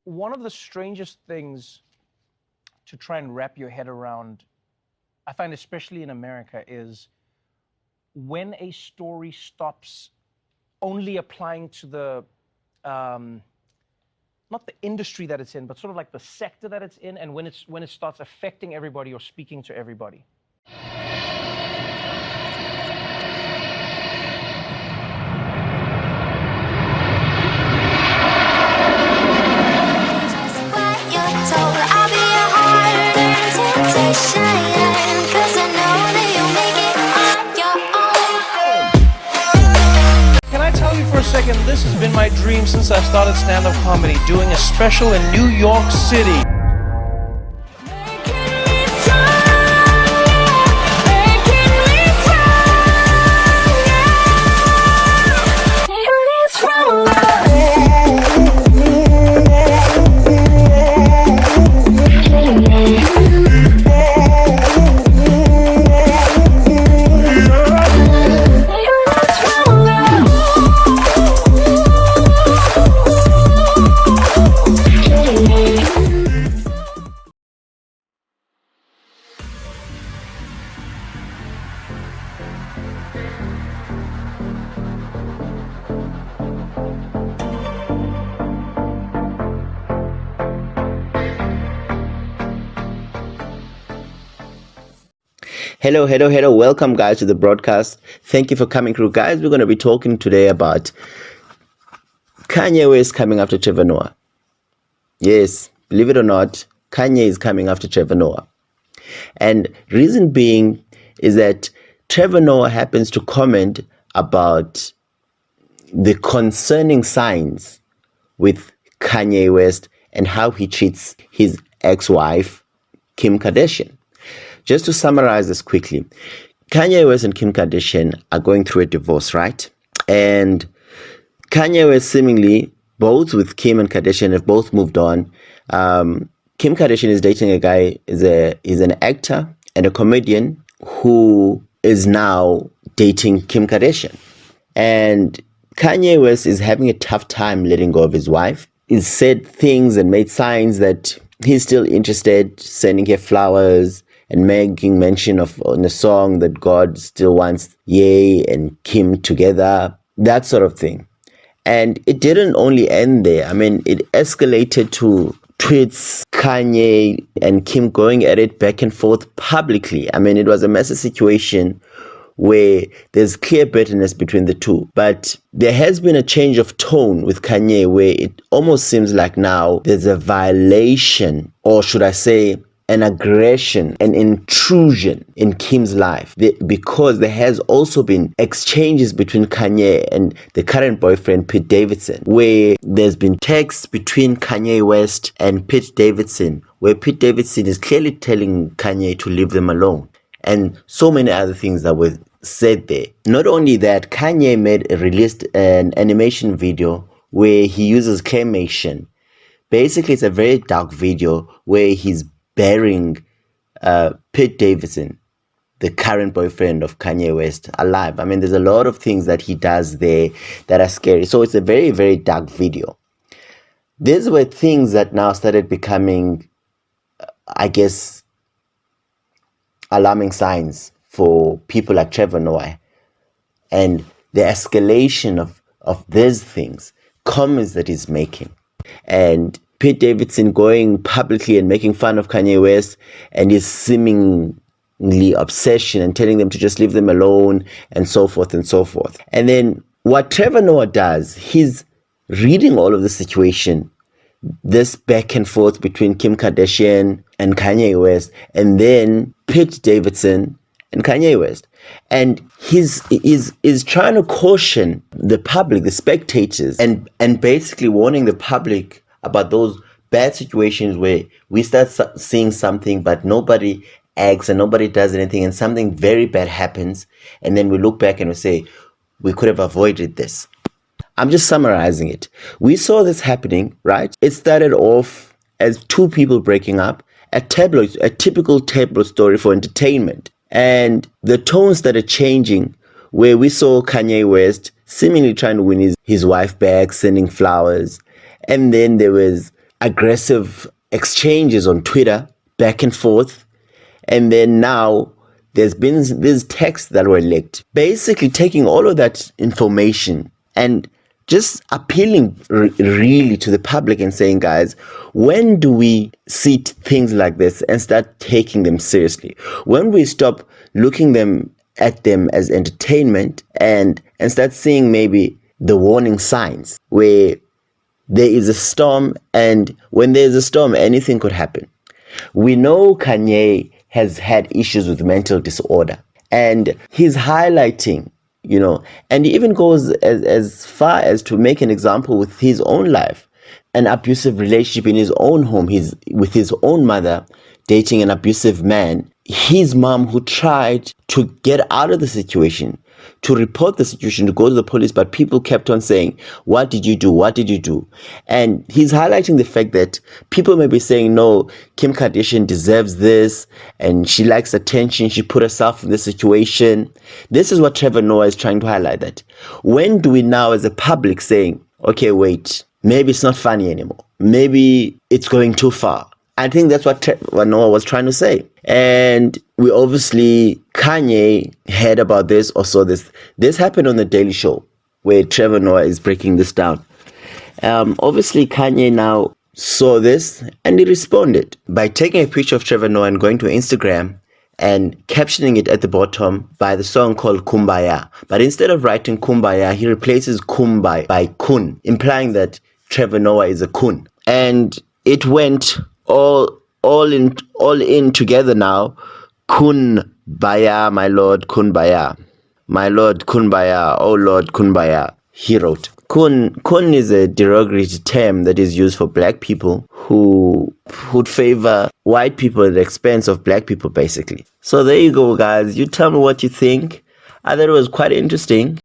One of the strangest things to try and wrap your head around, I find especially in America, is when a story stops only applying to the not the industry that it's in, but sort of like the sector that it's in, and when it starts affecting everybody or speaking to everybody. Can I tell you for a second, this has been my dream since I started stand-up comedy, doing a special in New York City. Hello. Welcome, guys, to the broadcast. Thank you for coming through. Guys, we're going to be talking today about Kanye West coming after Trevor Noah. Yes, believe it or not, Kanye is coming after Trevor Noah. And reason being is that Trevor Noah happens to comment about the concerning signs with Kanye West and how he treats his ex-wife, Kim Kardashian. Just to summarize this quickly, Kanye West and Kim Kardashian are going through a divorce, right? And Kanye West seemingly, both with Kim and Kardashian, have both moved on. Kim Kardashian is dating a guy, is an actor and a comedian who is now dating Kim Kardashian. And Kanye West is having a tough time letting go of his wife. He's said things and made signs that he's still interested, sending her flowers, and making mention of on the song that God still wants Ye and Kim together, that sort of thing. And it didn't only end there. I mean, it escalated to tweets, Kanye and Kim going at it back and forth publicly. I mean, it was a messy situation where there's clear bitterness between the two. But there has been a change of tone with Kanye where it almost seems like now there's a violation, or should I say, an aggression, an intrusion in Kim's life, because there has also been exchanges between Kanye and the current boyfriend, Pete Davidson, where there's been texts between Kanye West and Pete Davidson, where Pete Davidson is clearly telling Kanye to leave them alone, and so many other things that were said there. Not only that, Kanye released an animation video where he uses claymation. Basically, it's a very dark video where he's burying Pete Davidson, the current boyfriend of Kanye West, alive. I mean, there's a lot of things that he does there that are scary. So it's a very, very dark video. These were things that now started becoming, I guess, alarming signs for people like Trevor Noah. And the escalation of these things, comments that he's making. And Pete Davidson going publicly and making fun of Kanye West and his seemingly obsession and telling them to just leave them alone and so forth and so forth. And then what Trevor Noah does, he's reading all of the situation, this back and forth between Kim Kardashian and Kanye West, and then Pete Davidson and Kanye West. And he's trying to caution the public, the spectators, and basically warning the public about those bad situations where we start seeing something but nobody acts and nobody does anything and something very bad happens, and then we look back and we say, we could have avoided this. I'm just summarizing it. We saw this happening, right? It started off as two people breaking up, a typical tabloid story for entertainment. And the tone started changing where we saw Kanye West seemingly trying to win his wife back, sending flowers. And then there was aggressive exchanges on Twitter, back and forth. And then now there's been these texts that were leaked, basically taking all of that information and just appealing really to the public and saying, guys, when do we see things like this and start taking them seriously? When we stop looking at them as entertainment and start seeing maybe the warning signs where there is a storm, and when there's a storm, anything could happen. We know Kanye has had issues with mental disorder, and he's highlighting, and he even goes as far as to make an example with his own life, an abusive relationship in his own home, with his own mother dating an abusive man, his mom who tried to get out of the situation, to report the situation, to go to the police, but people kept on saying, what did you do? What did you do? And he's highlighting the fact that people may be saying, no, Kim Kardashian deserves this, and she likes attention, she put herself in this situation. This is what Trevor Noah is trying to highlight, that when do we now as a public saying, okay, wait, maybe it's not funny anymore. Maybe it's going too far. I think that's what Trevor Noah was trying to say. And we obviously, Kanye heard about this or saw this. This happened on The Daily Show, where Trevor Noah is breaking this down. Obviously, Kanye now saw this and he responded by taking a picture of Trevor Noah and going to Instagram and captioning it at the bottom by the song called Kumbaya. But instead of writing Kumbaya, he replaces Kumbai by Kun, implying that Trevor Noah is a Kun. And it went all in together now. Kunbaya, my Lord, Kunbaya. My Lord, Kunbaya, oh Lord, Kunbaya, he wrote. Kun is a derogatory term that is used for black people who would favor white people at the expense of black people, basically. So there you go, guys. You tell me what you think. I thought it was quite interesting.